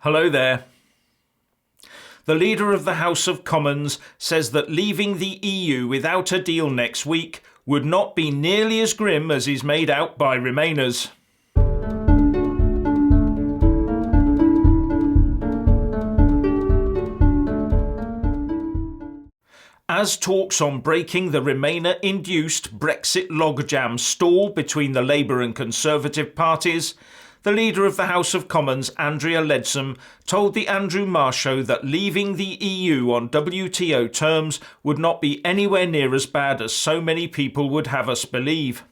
Hello there. The leader of the House of Commons says that leaving the EU without a deal next week would not be nearly as grim as is made out by Remainers. As talks on breaking the Remainer-induced Brexit logjam stall between the Labour and Conservative parties, the leader of the House of Commons, Andrea Leadsom, told the Andrew Marr show that leaving the EU on WTO terms would not be anywhere near as bad as so many people would have us believe.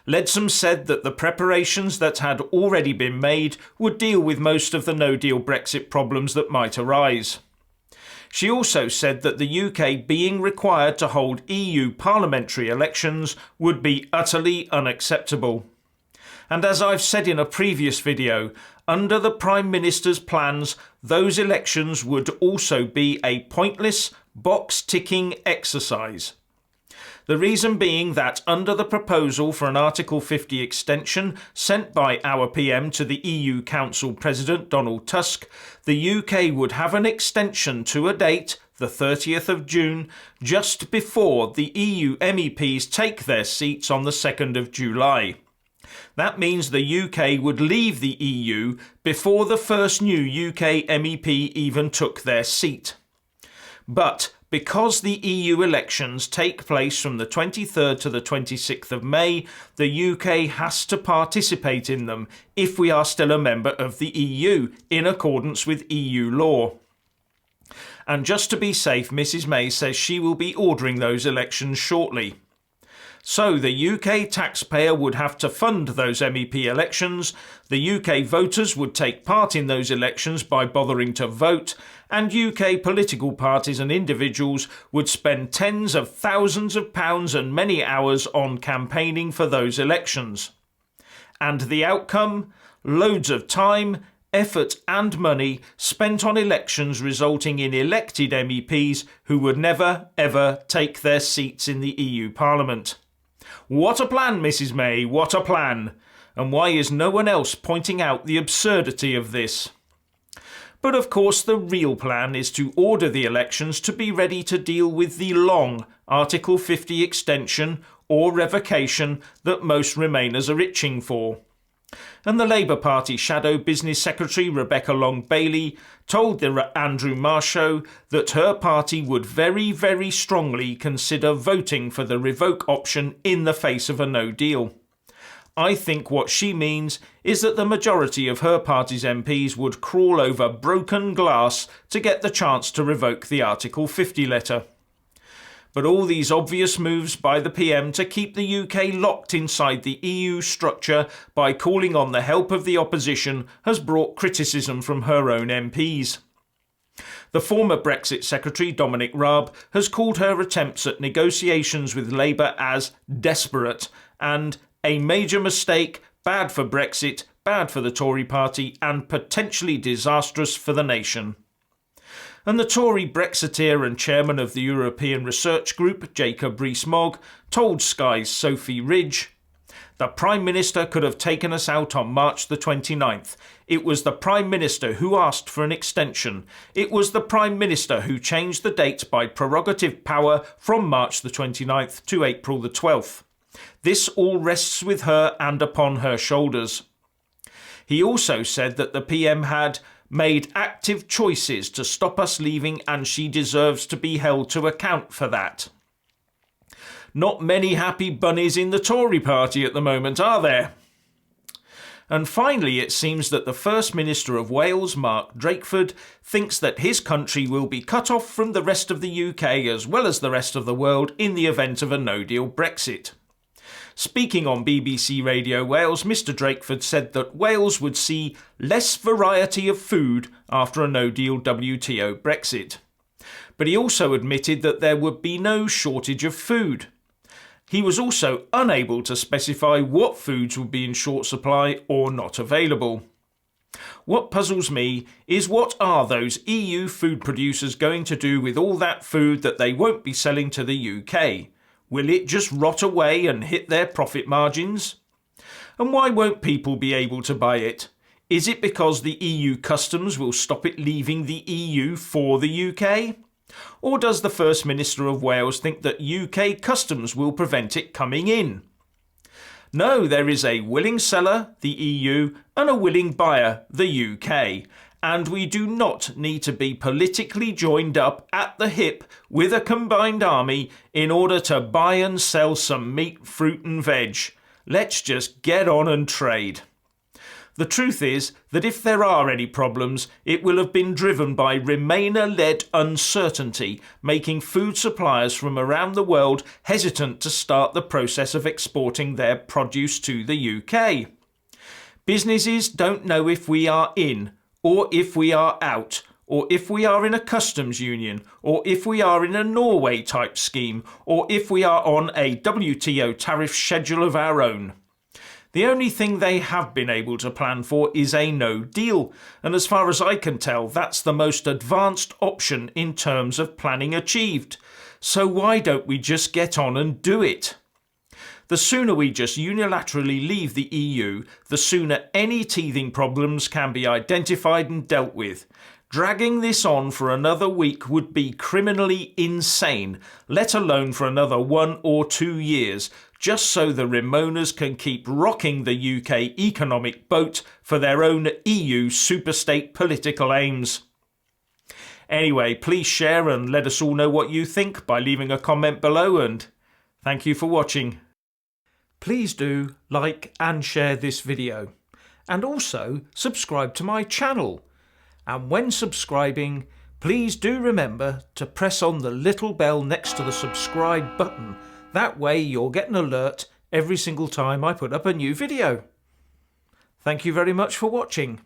Leadsom said that the preparations that had already been made would deal with most of the no-deal Brexit problems that might arise. She also said that the UK being required to hold EU parliamentary elections would be utterly unacceptable. And as I've said in a previous video, under the Prime Minister's plans, those elections would also be a pointless, box-ticking exercise. The reason being that under the proposal for an Article 50 extension sent by our PM to the EU Council President Donald Tusk, the UK would have an extension to a date, the 30th of June, just before the EU MEPs take their seats on the 2nd of July. That means the UK would leave the EU before the first new UK MEP even took their seat. But because the EU elections take place from the 23rd to the 26th of May, the UK has to participate in them if we are still a member of the EU, in accordance with EU law. And just to be safe, Mrs May says she will be ordering those elections shortly. So the UK taxpayer would have to fund those MEP elections, the UK voters would take part in those elections by bothering to vote, and UK political parties and individuals would spend tens of thousands of pounds and many hours on campaigning for those elections. And the outcome? Loads of time, effort and money spent on elections resulting in elected MEPs who would never ever take their seats in the EU Parliament. What a plan, Mrs May, what a plan! And why is no one else pointing out the absurdity of this? But of course the real plan is to order the elections to be ready to deal with the long Article 50 extension or revocation that most Remainers are itching for. And the Labour Party Shadow Business Secretary Rebecca Long-Bailey told the Andrew Marr show that her party would very, very strongly consider voting for the revoke option in the face of a no deal. I think what she means is that the majority of her party's MPs would crawl over broken glass to get the chance to revoke the Article 50 letter. But all these obvious moves by the PM to keep the UK locked inside the EU structure by calling on the help of the opposition has brought criticism from her own MPs. The former Brexit Secretary Dominic Raab has called her attempts at negotiations with Labour as desperate and a major mistake, bad for Brexit, bad for the Tory party and potentially disastrous for the nation. And the Tory Brexiteer and chairman of the European Research Group, Jacob Rees-Mogg, told Sky's Sophie Ridge, "The Prime Minister could have taken us out on March the 29th. It was the Prime Minister who asked for an extension. It was the Prime Minister who changed the date by prerogative power from March the 29th to April the 12th. This all rests with her and upon her shoulders." He also said that the PM had made active choices to stop us leaving and she deserves to be held to account for that. Not many happy bunnies in the Tory party at the moment, are there? And finally, it seems that the First Minister of Wales, Mark Drakeford, thinks that his country will be cut off from the rest of the UK as well as the rest of the world in the event of a no-deal Brexit. Speaking on BBC Radio Wales, Mr Drakeford said that Wales would see less variety of food after a no-deal WTO Brexit. But he also admitted that there would be no shortage of food. He was also unable to specify what foods would be in short supply or not available. What puzzles me is what are those EU food producers going to do with all that food that they won't be selling to the UK? Will it just rot away and hit their profit margins? And why won't people be able to buy it? Is it because the EU customs will stop it leaving the EU for the UK? Or does the First Minister of Wales think that UK customs will prevent it coming in? No, there is a willing seller, the EU, and a willing buyer, the UK. And we do not need to be politically joined up at the hip with a combined army in order to buy and sell some meat, fruit and veg. Let's just get on and trade. The truth is that if there are any problems, it will have been driven by Remainer-led uncertainty, making food suppliers from around the world hesitant to start the process of exporting their produce to the UK. Businesses don't know if we are in, or if we are out, or if we are in a customs union, or if we are in a Norway-type scheme, or if we are on a WTO tariff schedule of our own. The only thing they have been able to plan for is a no deal, and as far as I can tell, that's the most advanced option in terms of planning achieved. So why don't we just get on and do it? The sooner we just unilaterally leave the EU, the sooner any teething problems can be identified and dealt with. Dragging this on for another week would be criminally insane, let alone for another 1 or 2 years, just so the Remoaners can keep rocking the UK economic boat for their own EU superstate political aims. Anyway, please share and let us all know what you think by leaving a comment below, and thank you for watching. Please do like and share this video, and also subscribe to my channel. And when subscribing, please do remember to press on the little bell next to the subscribe button. That way you'll get an alert every single time I put up a new video. Thank you very much for watching.